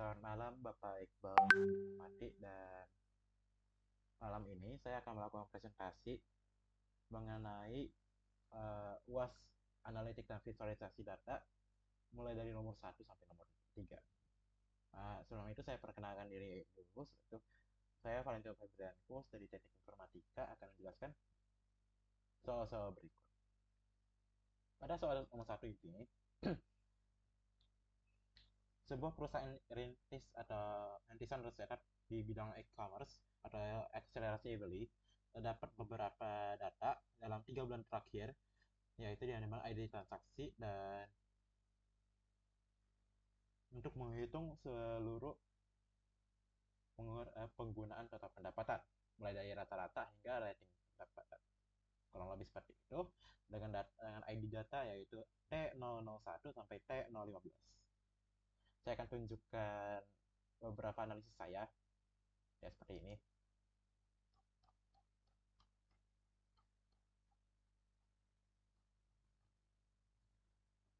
Selamat malam Bapak Iqbal Mati, dan malam ini saya akan melakukan presentasi mengenai UAS analitik dan visualisasi data mulai dari nomor 1 sampai nomor 3. Sebelum itu saya perkenalkan diri dulu. Saya Valentino Febrianus dari Teknik Informatika akan menjelaskan soal-soal berikut. Pada soal nomor 1 ini, sebuah perusahaan rintis atau rintisan startup di bidang e-commerce atau akselerasi beli terdapat beberapa data dalam 3 bulan terakhir, yaitu di animal ID transaksi, dan untuk menghitung seluruh penggunaan total pendapatan mulai dari rata-rata hingga rating pendapatan, kurang lebih seperti itu, dengan ID data yaitu T001 sampai T015. Saya akan tunjukkan beberapa analisis saya, ya seperti ini.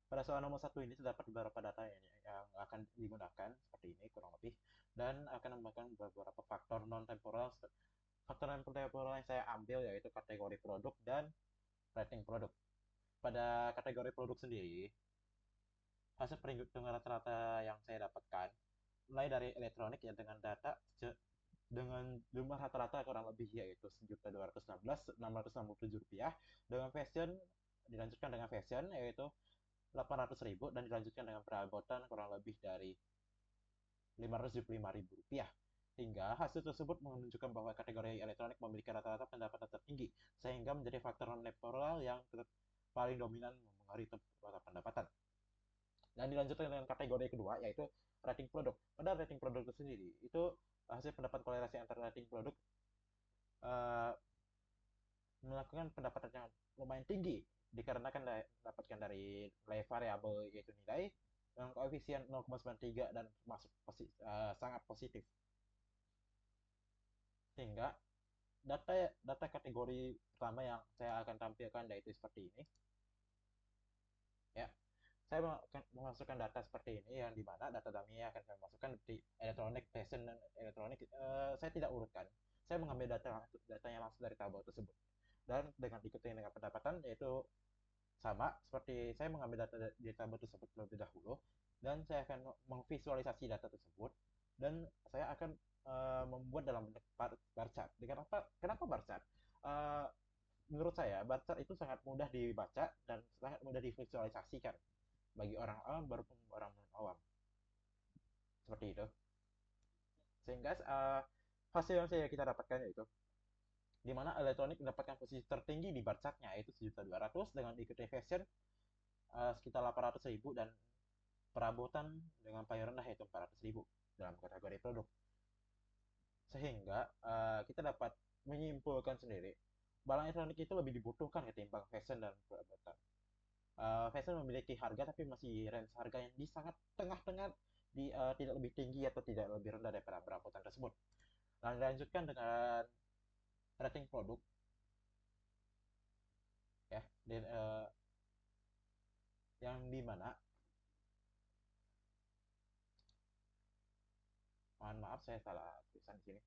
Pada soal nomor 1 ini terdapat beberapa data yang akan digunakan seperti ini kurang lebih, dan akan menggunakan beberapa faktor non-temporal. Faktor non-temporal yang saya ambil yaitu kategori produk dan rating produk. Pada kategori produk sendiri, hasil perhitungan rata-rata yang saya dapatkan mulai dari elektronik ya dengan data dengan jumlah rata-rata kurang lebih yaitu Rp1.216.667, dengan fashion dilanjutkan dengan fashion yaitu 800.000, dan dilanjutkan dengan perabotan kurang lebih dari Rp575.000, hingga hasil tersebut menunjukkan bahwa kategori elektronik memiliki rata-rata pendapatan tertinggi, sehingga menjadi faktor non-temporal yang paling dominan mempengaruhi total pendapatan. Dan dilanjutkan dengan kategori kedua yaitu rating produk. Pada rating produk itu sendiri, itu hasil pendapat korelasi antara rating produk uh, melakukan pendapatan yang lumayan tinggi dikarenakan dapatkan dari nilai variabel yaitu nilai dengan koefisien 0,93 dan masuk sangat positif, sehingga data data kategori pertama yang saya akan tampilkan yaitu seperti ini, ya. Saya akan memasukkan data seperti ini, yang dimana data dummy akan saya masukkan di elektronik, fashion, dan elektronik. Saya tidak urutkan, saya mengambil datanya langsung dari tabel tersebut, dan dengan diikuti dengan pendapatan yaitu sama seperti saya mengambil data di tabel tersebut terlebih dahulu, dan saya akan memvisualisasi data tersebut, dan saya akan membuat dalam bentuk bar chart. Kenapa bar chart? Uh, Menurut saya bar chart itu sangat mudah dibaca dan sangat mudah divisualisasikan bagi orang awam maupun orang non awam, seperti itu. Sehingga hasil yang kita dapatkan yaitu di mana elektronik mendapatkan posisi tertinggi di bar chartnya yaitu 1.200.000, dengan diikuti fashion sekitar 800.000, dan perabotan dengan paling rendah yaitu 400.000 dalam kategori produk. Sehingga kita dapat menyimpulkan sendiri barang elektronik itu lebih dibutuhkan ketimbang fashion dan perabotan. Fashion memiliki harga tapi masih range harga yang di sangat tengah-tengah, tidak lebih tinggi atau tidak lebih rendah daripada perabotan tersebut. Lalu dilanjutkan dengan rating produk, ya, yang dimana, mohon maaf saya salah tulisan di sini.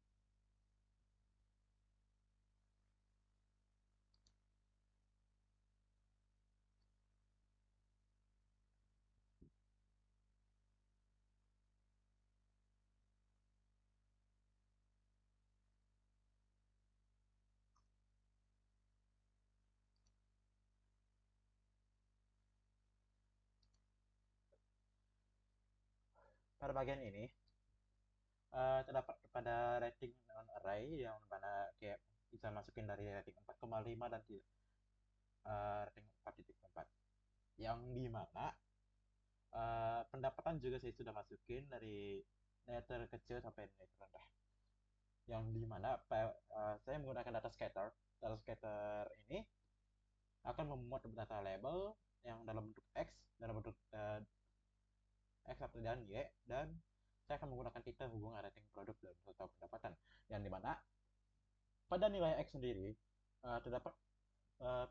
Pada bagian ini terdapat pada rating non array, yang mana kayak bisa masukin dari rating 4,5 dan rating 4,4, yang dimana pendapatan juga saya sudah masukin dari nilai terkecil sampai nilai terendah, yang dimana saya menggunakan data scatter ini akan memuat data label yang dalam bentuk X, dalam bentuk X dan Y, dan saya akan menggunakan titel hubungan rating produk dan total pendapatan, yang dimana pada nilai X sendiri terdapat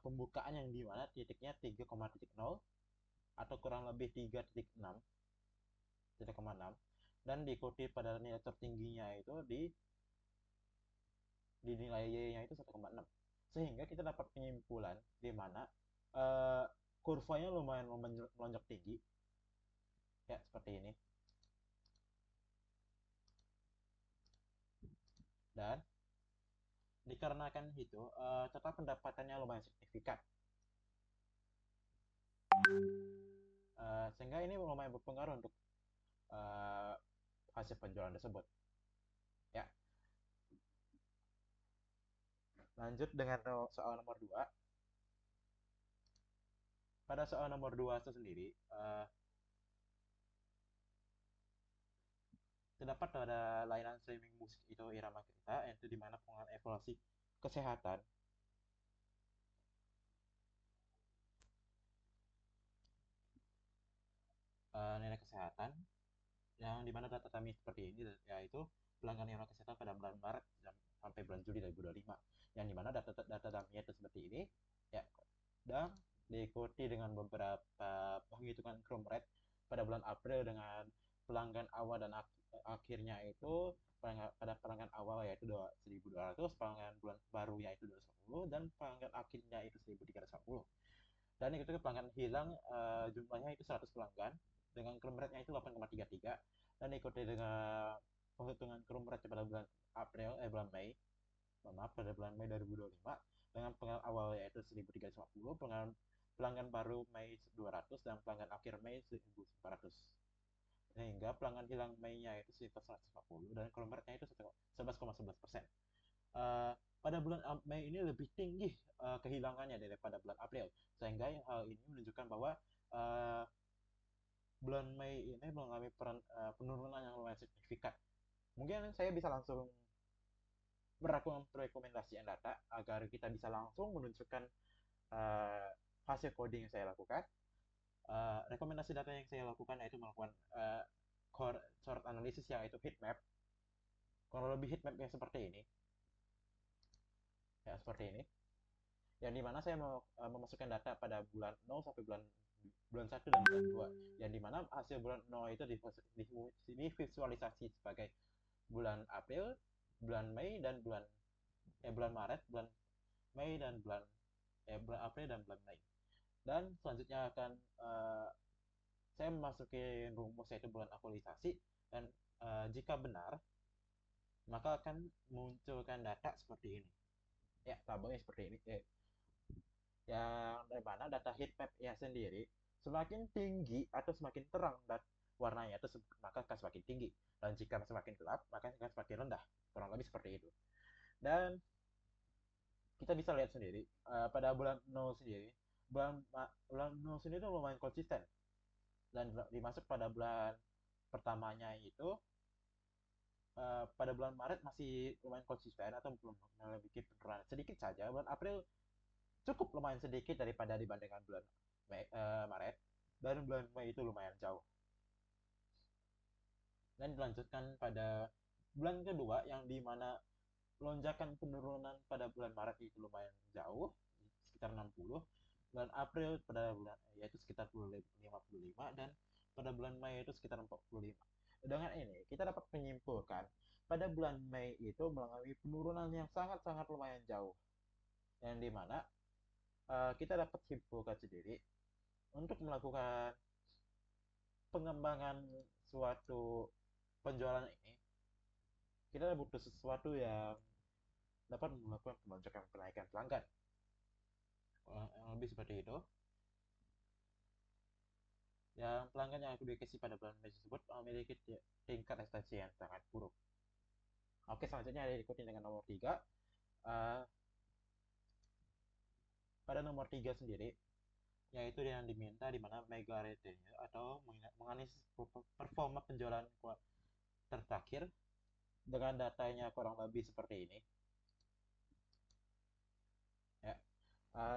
pembukaan yang dimana titiknya 3,0 atau kurang lebih 3,6, dan diikuti pada nilai tertingginya itu di nilai Y-nya itu 1,6. Sehingga kita dapat penyimpulan di mana eh, kurvanya lumayan melonjak tinggi, ya seperti ini. Dan dikarenakan itu, total pendapatannya lumayan signifikan. Sehingga ini lumayan berpengaruh untuk eh, hasil penjualan tersebut. Ya, lanjut dengan soal nomor 2. Pada soal nomor 2 itu sendiri, terdapat pada layanan streaming musik itu irama kita, yaitu di mana pengenalan evaluasi kesehatan nilai kesehatan yang dimana data kami seperti ini, yaitu pelanggan nilai kesehatan pada bulan Maret sampai bulan Juli 2025, yang dimana data kami itu seperti ini, ya, dan diikuti dengan beberapa penghitungan crime rate pada bulan April dengan pelanggan awal dan akhirnya itu pada pelanggan awal yaitu 1.200, pelanggan bulan baru yaitu 250, dan pelanggan akhirnya itu 1.350. Dan itu pelanggan hilang jumlahnya itu 100 pelanggan dengan crime rate-nya itu 8,33, dan diikuti dengan penghitungan crime rate pada bulan bulan Mei, maaf, pada bulan Mei 2025 dengan pelanggan awal yaitu 1.350, pelanggan baru Mei 200, dan pelanggan akhir Mei 1.400. Sehingga pelanggan hilang Mei-nya itu sekitar 150 dan kilometernya itu 11,11%. Uh, pada bulan Mei ini lebih tinggi kehilangannya daripada bulan April, sehingga hal ini menunjukkan bahwa uh, bulan Mei ini mengalami penurunan yang lumayan signifikan. Mungkin saya bisa langsung merekomendasikan data agar kita bisa langsung menunjukkan uh, hasil coding yang saya lakukan. Rekomendasi data yang saya lakukan yaitu melakukan core short analysis yaitu heat map. Kalau lebih heat map yang seperti ini, ya seperti ini, yang dimana saya mau memasukkan data pada bulan 0 sampai bulan bulan 1 dan bulan 2, yang dimana hasil bulan 0 itu divisualisasi sebagai bulan April, bulan Mei, dan bulan Maret, bulan Mei, dan bulan April dan bulan Mei. Dan selanjutnya akan saya memasuki rumus yaitu bulan aktualisasi, dan jika benar maka akan munculkan data seperti ini, ya tabelnya seperti ini, yang dari mana data heat map ya sendiri semakin tinggi atau semakin terang dan warnanya itu maka akan semakin tinggi, dan jika semakin gelap maka akan semakin rendah, kurang lebih seperti itu. Dan kita bisa lihat sendiri pada bulan 0 sendiri, bulan 0 sendiri itu lumayan konsisten, dan dimasuk pada bulan pertamanya itu pada bulan Maret masih lumayan konsisten atau belum memiliki penurunan sedikit saja. Bulan April cukup lumayan sedikit daripada dibandingkan bulan Maret, dan bulan Mei itu lumayan jauh. Dan dilanjutkan pada bulan kedua yang dimana lonjakan penurunan pada bulan Maret itu lumayan jauh, sekitar 60. Bulan April pada bulan yaitu sekitar 55, dan pada bulan Mei itu sekitar 45. Dengan ini kita dapat menyimpulkan pada bulan Mei itu mengalami penurunan yang sangat-sangat lumayan jauh, yang dimana kita dapat simpulkan sendiri untuk melakukan pengembangan suatu penjualan ini, kita butuh sesuatu yang dapat melakukan penonjokan kenaikan pelanggan. Yang lebih seperti itu. Yang pelanggan yang aku dikasih pada bulan Mei tersebut memiliki tingkat ekstensi yang sangat buruk. Oke, selanjutnya diikuti dengan nomor 3. Pada nomor 3 sendiri, yaitu yang diminta di mana mega retenue atau menganalisis performa penjualan terakhir dengan datanya kurang lebih seperti ini. Ya,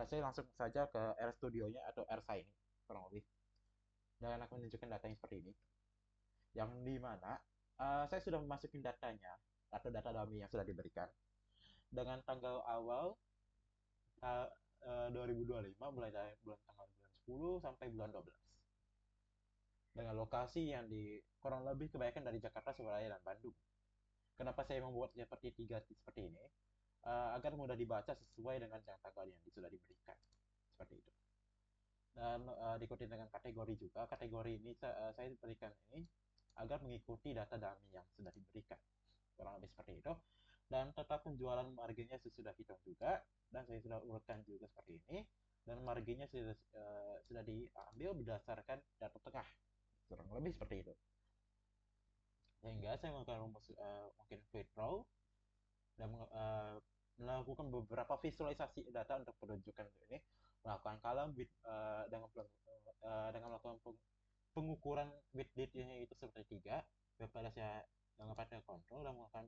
saya langsung saja ke R Studio-nya atau R ini kurang lebih, dan aku menunjukkan datanya seperti ini, yang dimana saya sudah memasukin datanya atau data dummy yang sudah diberikan dengan tanggal awal 2025, mulai dari bulan 10 sampai bulan 12. dengan lokasi yang di kurang lebih kebanyakan dari Jakarta, Surabaya, dan Bandung. Kenapa saya membuat seperti tiga seperti ini? Agar mudah dibaca sesuai dengan jangka tanggal yang sudah diberikan. Seperti itu. Dan diikuti dengan kategori juga. Kategori ini saya berikan ini agar mengikuti data dummy yang sudah diberikan. Kurang lebih seperti itu. Dan tetap penjualan marginnya sudah hitung juga. Dan saya sudah urutkan juga seperti ini. Dan marginnya sudah diambil berdasarkan data tengah. Kurang lebih seperti itu. Sehingga saya melakukan rumus mungkin withdraw dan melakukan beberapa visualisasi data untuk penunjukan ini, melakukan column with, dengan melakukan pengukuran with date-nya itu seperti tiga, daripada saya dengan pada kontrol dan melakukan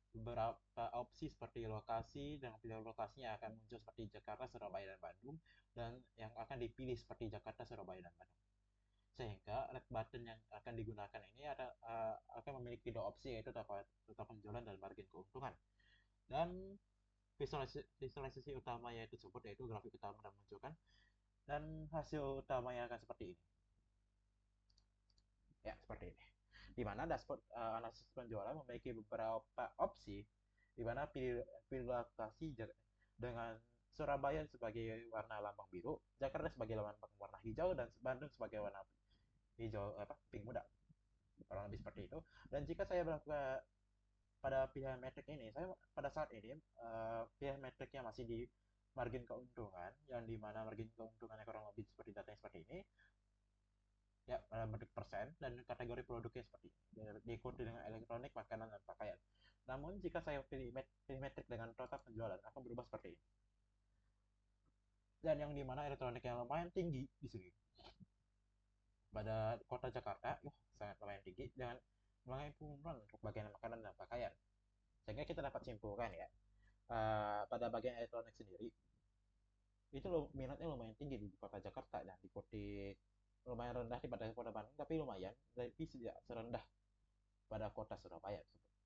beberapa opsi seperti lokasi dan pilihan lokasinya akan muncul seperti Jakarta, Surabaya, dan Bandung, dan yang akan dipilih seperti Jakarta, Surabaya, dan Bandung. Sehingga red button yang akan digunakan ini akan memiliki dua opsi, yaitu tetap penjualan dan margin keuntungan. Dan visualisasi utama yaitu tersebut, yaitu grafik utama dan munculkan, dan hasil utamanya akan seperti ini. Ya, seperti ini. Di mana dashboard analisis penjualan memiliki beberapa opsi, di mana pilih lokasi dengan Surabaya sebagai warna lambang biru, Jakarta sebagai lambang warna hijau, dan Bandung sebagai warna hijau pink muda. Kurang lebih seperti itu. Dan jika saya melakukan pada pilihan metrik ini, saya pada saat ini pilihan metriknya masih di margin keuntungan, yang dimana margin keuntungannya kurang lebih seperti datanya seperti ini, ya bentuk persen, dan kategori produknya seperti ini, diikuti dengan elektronik, makanan, dan pakaian. Namun jika saya pilih metrik dengan total penjualan akan berubah seperti ini, dan yang dimana elektronik yang lumayan tinggi di sini pada kota Jakarta, sangat lumayan tinggi dengan lumayan penurunan untuk bagian makanan dan pakaian. Sehingga kita dapat simpulkan ya, pada bagian elektronik sendiri itu minatnya lumayan tinggi di kota Jakarta dan diikuti lumayan rendah di pada kota Bandung, tapi lumayan, tapi tidak serendah pada kota Surabaya tersebut.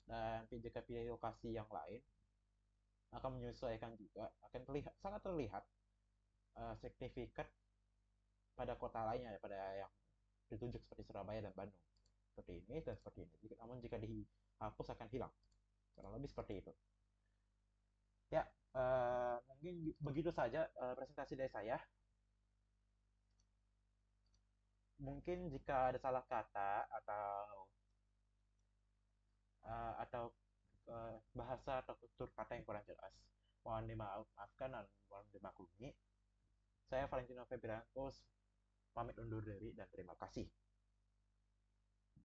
Dan jika pilih lokasi yang lain akan menyesuaikan juga, akan sangat terlihat signifikan pada kota lainnya, pada yang ditunjuk seperti Surabaya dan Bandung, seperti ini dan seperti ini. Namun jika dihapus akan hilang, kurang lebih seperti itu. Ya, mungkin begitu saja presentasi dari saya. Mungkin jika ada salah kata atau bahasa atau tutur kata yang kurang jelas, mohon dimaafkan dan mohon dimaklumi. Saya Valentino Febrianto pamit undur diri dan terima kasih.